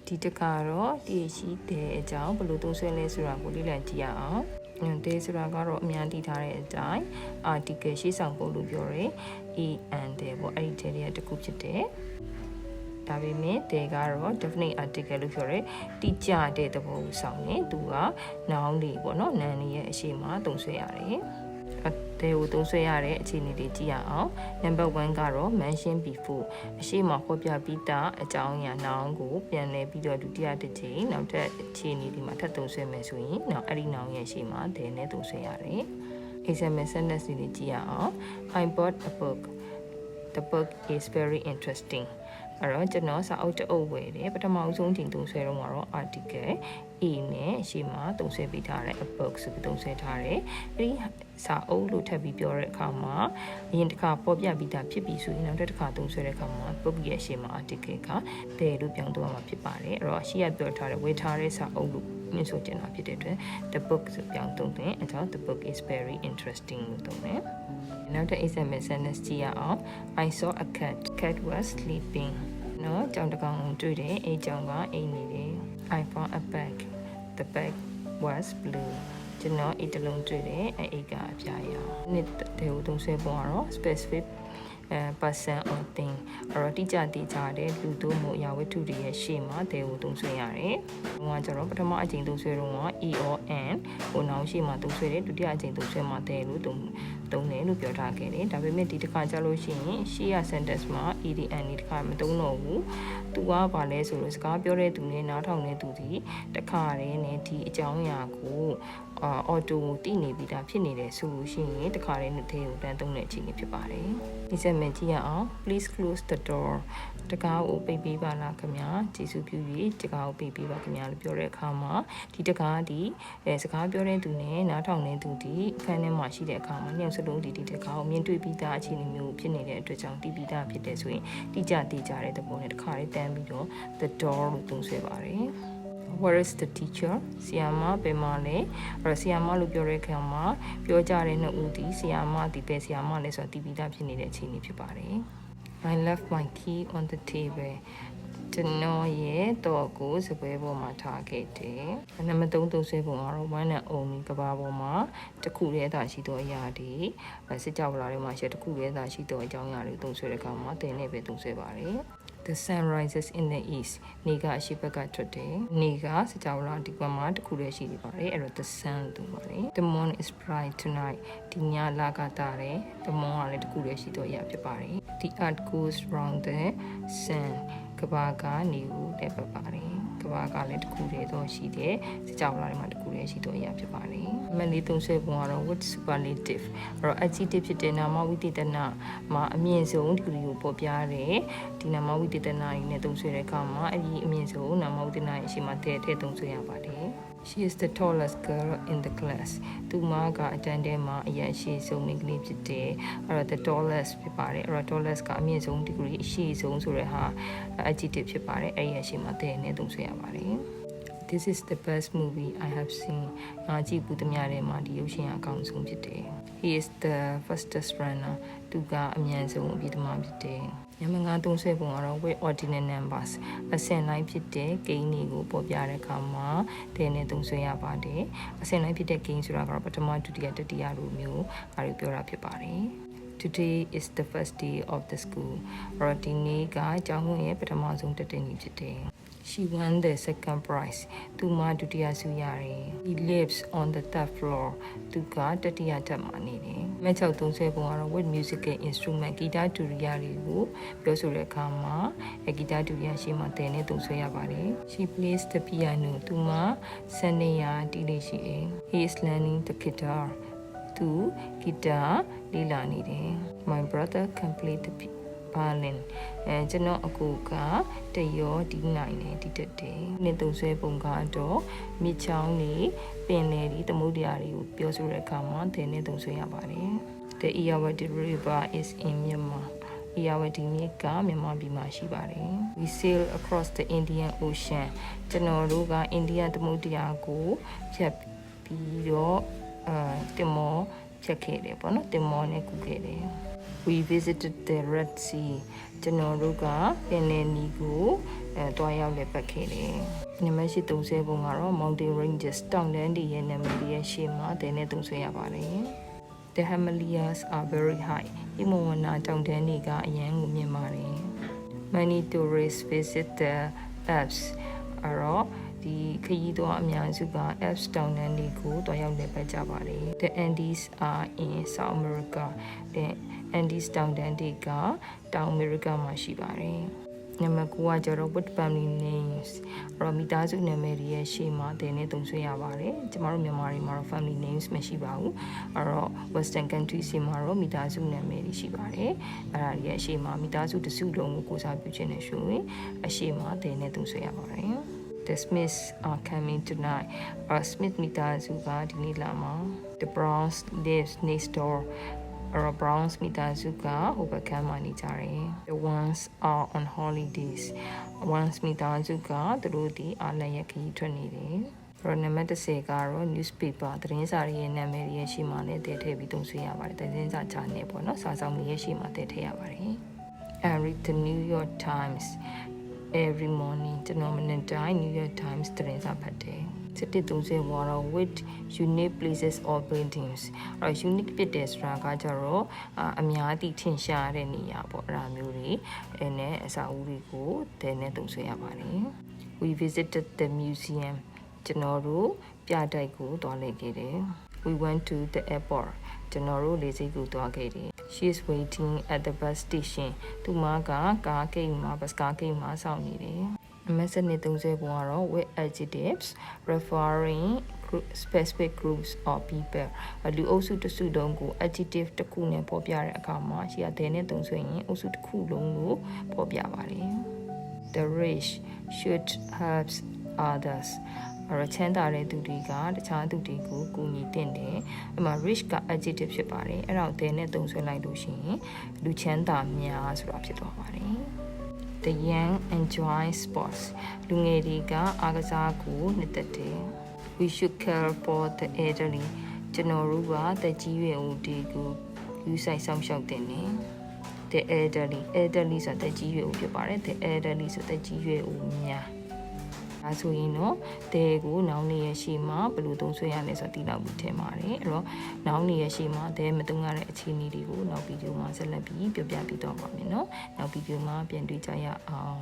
ဒီတခါတော့တည်ရှိတဲ့အကြောင်းဘယ်လိုသုံးဆွဲလဲဆိုတာကိုလေ့လာကြည့်ရအောင်တဲဆိုတာကတော့အများသိထားတဲ့အတိုင်း article ရှေ့ဆောင်ပုဒ်လို့ပြောရဲ and တဲ့ပေါ့အဲ့ဒီတဲတွေကတစ်ခုဖြစ်တယ်ဒါပေမဲ့တဲကတော့ definite article လို့ပြောရဲတိကျတဲ့သဘောကိုဆောင်နေသူက noun တွေပေါ့နော် noun တွေရဲ့အရှိမသုံးဆွဲရတယ်တဲကိုသုံးဆွဲရတဲ့အခြေအနေတွေကြည့်ရအောင် number 1ကတော့ mention before အရှိမဖော်ပြပြီးသားအကြောင်းအရာ noun ကိုပြန်လည်ပြီးတော့ဒုတိယတစ်ချိန်နောက်ထပ်အခြေအနေဒီမှာထပ်သုံးဆွဲမယ်ဆိုရင်နောက်အဲ့ဒီ noun ရဲ့အရှိမတဲနဲ့သုံးဆွဲရတယ် example sentence တွေကြည့်ရအောင် I bought a book the book is very interesting အဲ့တော့ကျွန်တော်စာအုပ်တအုပ်ဝယ်တယ်ပထမဆုံးချိန်သုံးဆွဲတော့ကတော့ article a နဲ့အရှိမသုံးဆွဲပေးထားတဲ့ a book ဆိုပြီးသုံးဆွဲထားတယ်အဲ့ဒီစာအုပ်လို့ထပ်ပြီးပြောတဲ့အခါမှာအရင်တစ်ခါပေါ်ပြပြီးသားဖြစ်ပြီးဆိုရင်နောက်တစ်ခါသုံးဆွဲတဲ့အခါမှာ book ရဲ့အရှိမ article ကဘယ်လို့ပြောင်းသွားမှာဖြစ်ပါတယ်အဲ့တော့အရှိရပြောထားတဲ့ဝယ်ထားတဲ့စာအုပ်လို့မြင်ဆိုချင်တာဖြစ်တဲ့အတွက် the book ဆိုပြောင်းသုံးတယ်အဲ့တော့ the book is very interesting လို့သုံးတယ်နောက်တစ် example sentence ကြည့်ရအောင် I saw a cat was sleeping နော်ကြောင်တကောင်တွေ့တယ်အဲ့ကြောင်ကအိမ်နေတယ် I found a bag the bag was blue ကျွန်တော်အိတ်တလုံးတွေ့တယ်အဲ့အိတ်ကအပြာရောင်နှစ်တဲ့ကိုသုံးဆွဲပုံကတော့ specific person or thing အဲ့တော့တိကျတဲ့လူတို့မို့အရာဝတ္ထုတွေရဲ့ရှေ့မှာတဲ့ကိုသုံးဆွဲရတယ်။ဟိုကကျတော့ပထမအကြိမ်သုံးဆွဲတော့က e or n ကိုနောက်ရှေ့မှာသုံးဆွဲတယ်ဒုတိယအကြိမ်သုံးဆွဲမှာတဲ့လို့သုံးတယ်လို့ပြောထားခဲ့တယ်။ဒါပေမဲ့ဒီတစ်ခါကျလို့ရှိရင်ရှေ့ရ sentence မှာ ed n ဒီတစ်ခါမသုံးတော့ဘူး။သူကဘာလဲဆိုတော့စကားပြောတဲ့သူနဲ့နားထောင်တဲ့သူဒီတစ်ခါတည်းနဲ့ဒီအကြောင်းအရာကိုauto တည်နေပြီးသားဖြစ်နေတယ်ဆိုလို့ရှိရင်တစ်ခါတည်းနဲ့တဲ့ကိုတန်းသုံးတဲ့အခြေအနေဖြစ်ပါတယ်။ဒီစက်မဲ့ကြည့်ရအောင် please close the door တကားကိုပိတ်ပေးပါလားခင်ဗျာကျေးဇူးပြုပြီးတကားကိုပိတ်ပေးပါခင်ဗျာလို့ပြောတဲ့အခါမှာဒီတကားဒီစကားပြောတဲ့သူနဲ့နားထောင်တဲ့သူဒီအခန်းထဲမှာရှိတဲ့အခါမှာညောင်စလုံးဒီတကားကိုမြင်တွေ့ပြီးသားအခြေအနေမျိုးဖြစ်နေတဲ့အတွက်ကြောင့်တီးပြီးသားဖြစ်တဲ့ဆိုရင်တိကျတဲ့တဲ့ပုံနဲ့တခါလေးတန်းပြီးတော့ the door လို့သုံးဆွဲပါတယ်Where is the teacher ဆရာမဘယ်မှာလဲအဲ့တော့ဆရာမလို့ပြောတဲ့အခါမှာပြောကြတဲ့နှစ်ဦးဒီဆရာမဒီပဲဆရာမလဲဆိုတာတီးပြီးသားဖြစ်နေတဲ့အခြေအနေဖြစ်ပါတယ် I left my key on the table ကျွန်တော်ရဲ့တော့ကိုစပွဲပေါ်မှာထားခဲ့တယ်နံပါတ်3သုံးဆွဲပုံကတော့ one and only ကဘာပေါ်မှာတစ်ခုတည်းသာရှိသောအရာတွေစစ်ကြောလာတွေမှာရှိတစ်ခုတည်းသာရှိသောအကြောင်းအရာတွေသုံးဆွဲတဲ့အခါမှာတင်နဲ့ပဲသုံးဆွဲပါတယ် The sun rises in the east နေကအရှိဘက်ကထွက်တယ်နေကစကြောလာဒီကမှာတစ်ခုတည်းရှိနေပါတယ်အဲ့တော့ the sun လို့ပါတယ် The moon is bright tonight ဒီညလာကတာတယ် The moon ကလည်းတစ်ခုတည်းရှိသောအရာဖြစ်ပါတယ် The earth goes round the sun ကဘာကနေကိုတက်ပတ်ပါတယ်ကဘာကလည်းတစ်ခုတည်းတော့ရှိတယ်စကြောလာတွေမှာတစ်ခုတည်းရှိသောအရာဖြစ်ပါတယ်အမလေးသုံးဆွဲပုံကတော့ with superlative အဲ့တော့ adjective ဖြစ်တဲ့နာမဝိသေသနမှာအမြင့်ဆုံးဒီဂရီကိုပေါ်ပြတယ်ဒီနာမဝိသေသနရင်းနဲ့သုံးဆွဲတဲ့အခါမှာအဲ့ဒီအမြင့်ဆုံးနာမဝိသေသနရင်းအရှိမထည့်သုံးဆွဲရပါတယ် She is the tallest girl in the class သူမကအတန်းထဲမှာအရင်ရှိဆုံးမိန်းကလေးဖြစ်တယ်အဲ့တော့ the tallest ဖြစ်ပါတယ်အဲ့တော့ tallest ကအမြင့်ဆုံးဒီဂရီအရှိဆုံးဆိုတဲ့ဟာ adjective ဖြစ်ပါတယ်အဲ့ဒီအရှိမထည့်နဲ့သုံးဆွဲရပါတယ်This is the best movie I have seen ကြည့်ဘူးသမျှထဲမှာဒီရုပ်ရှင်အကောင်းဆုံးဖြစ်တယ် He is the fastest runner သူကအမြန်ဆုံးအပြီးသမားဖြစ်တယ်ညမငါသုံးဆွဲပုံကတော့ with ordinal numbers အဆင့်လိုက်ဖြစ်တဲ့ဂိမ်းတွေကိုပေါ်ပြတဲ့အခါမှာတဲ့နဲ့သုံးဆွဲရပါတယ်အဆင့်လိုက်ဖြစ်တဲ့ဂိမ်းဆိုတာကတော့ပထမဒုတိယတတိယလိုမျိုးအားပြောတာဖြစ်ပါတယ် Today is the first day of the school ရောဒီနေ့ကကျောင်းဝင်ရဲ့ပထမဆုံးတက်တဲ့နေ့ဖြစ်တယ် She won the second prize သူမဒုတိယဆုရတယ် He lives on the third floor သူကတတိယထပ်မှာနေတယ်မဲ့6သုံးဆွဲပုံကတော့ with musical instrument ဂီတဒူရီယာတွေကိုပြောဆိုတဲ့အခါမှာဂီတဒူရီယာရှိမှတဲ့နဲ့သုံးဆွဲရပါတယ် She plays the piano သူမစနေရတီးလေးရှိတယ် He is learning the guitar သူဂီတလေ့လာနေတယ် My brother can play the violin ကျွန်တော်အကူကတရောဒီနိုင်နေဒီတက်တယ်နှစ်သုံးဆွဲပုံကတော့မြစ်ချောင်းတွေပင်လယ်တွေသမုဒ္ဒရာတွေကိုပြောဆိုတဲ့အခါမှာတဲ့နဲ့သုံးဆွဲရပါတယ် The Irrawaddy River is in Myanmar Irrawaddy မြစ်ကမြန်မာပြည်မှာရှိပါတယ် We sail across the Indian Ocean ကျွန်တော်တို့ကအိန္ဒိယသမုဒ္ဒရာကိုဖြတ်ပြီးတော့တင်မောဖြတ်ခဲ့တယ်ပေါ့နော်တင်မောနဲ့ကူခဲ့တယ်We visited the Red Sea ကျွန်တော်တို့ကပင်လယ်နီကိုတွားရောက်လက်ပတ်ခဲ့တယ်နံပါတ်ရှိသုံးဆွဲပုံကတော့ Mountain Ranges တောင်တန်းတွေရဲ့နာမည်ရဲ့ရှေ့မှာတဲနဲ့သုံးဆွဲရပါတယ် The Himalayas are very high ဒီမဝနာတောင်တန်းတွေကအရန်ကိုမြင့်ပါတယ် Many tourists visit the Alps alorsဒီခရီးသွားအများစုက Alps တောင်တန်းတွေကိုတွားရောက်လက်ပတ်ကြပါတယ် The Andes are in South America The Andes တောင်တန်းတွေကတောင်အမေရိကမှာရှိပါတယ်နံပါတ်9ကကျတော့ what family names အဲ့တော့မိသားစုနာမည်တွေရဲ့ရှေ့မှာတဲနဲ့သုံးဆွဲရပါတယ်ကျမတို့မြန်မာတွေမှာတော့ family names မရှိပါဘူးအဲ့တော့ western countries မှာတော့မိသားစုနာမည်တွေရှိပါတယ်အဲ့ဒါတွေရဲ့ရှေ့မှာမိသားစုတစ်စုလုံးကိုကိုးစားပြုခြင်းနဲ့ဆိုရင်အရှေ့မှာတဲနဲ့သုံးဆွဲရပါတယ် The Smiths are coming tonight. Smith မိသားစုကဒီနေ့လာမှာ The Browns lives next door. Browns မိသားစုကဟိုဘက်ကမ်းမှာနေကြတယ် The ones are on holidays. Ones မိသားစုကသူတို့ဒီအားလျက်ခရီးထွက်နေတယ်နံပါတ်10ကတော့ newspaper သတင်းစာရဲ့နာမည်ရဲ့ရှေ့မှာလည်းတည့်ထည့်ပြီးသုံးဆွဲရပါတယ်သတင်းစာချာနယ်ပေါ့နော်စာဆောင်တွေရဲ့ရှေ့မှာတည့်ထည့်ရပါတယ် I read the New York Times every morning ကျွန်တော်မနေ့တိုင်း New York Times သတင်းစာဖတ်တယ်စစ်တစ်သုံးဆွဲပေါ်တော့ with unique places or buildings အဲ့ unique ဖြစ်တယ်ဆိုတာကကြတော့အများအထင်ရှားတဲ့နေရာပေါ့အဲ့ဒါမျိုးတွေအဲ့နဲ့အစာအုပ်တွေကိုတဲနဲ့သုံးဆွဲရပါတယ် We visited the museum ကျွန်တော်တို့ပြတိုက်ကိုသွားလိုက်ခဲ့တယ် We went to the airport ကျွန်တော်တို့လေဆိပ်ကိုသွားခဲ့တယ် She is waiting at the bus station သူမကကားဂိတ်မှာ bus ကားဂိတ်မှာစောင့်နေတယ် message နဲ့သုံးဆွဲပုံကတော့ with adjectives referring specific groups or people လူအုပ်စုတစ်စုလုံးကို adjective တစ်ခုနဲ့ပေါ်ပြတဲ့အခါမှာရှိရတဲ့နဲ့သုံးဆွဲရင်အုပ်စုတစ်ခုလုံးကိုပေါ်ပြပါတယ် The rich should help others အဲ့ချမ်းသာတဲ့သူတွေကတခြားသူတွေကိုကူညီတင်တယ်အဲ့မှာ rich က adjective ဖြစ်ပါတယ်အဲ့ဒါကိုနဲ့သုံးဆွဲလိုက်လို့ရှိရင်လူချမ်းသာများဆိုတာဖြစ်သွားပါတယ် The young enjoy sports လူငယ်တွေကအားကစားကိုနှစ်သက်တယ် We should care for the elderly ကျွန်တော်တို့ကတက်ကြီးရွယ်ဦးတွေကိုယူဆိုင်ဆောင်ရှောက်တင်တယ် The elderly ဆိုတဲ့တက်ကြီးရွယ်ဦးဖြစ်ပါတယ် The elderly ဆိုတဲ့တက်ကြီးရွယ်ဦးများဒါဆိုရင်တော့တဲကိုနောင်နေရရှိမှာဘယ်လိုသုံးဆွဲရလဲဆိုတော့ဒီလောက်ပြီးထင်ပါတယ်အဲ့တော့နောင်နေရရှိမှာတဲမသုံးရတဲ့အခြေအနေတွေကိုနောက်ဗီဒီယိုမှာဆက်လက်ပြီးပြောပြပေးတော့ပါမယ်เนาะနောက်ဗီဒီယိုမှာပြန်တွေ့ကြရအောင်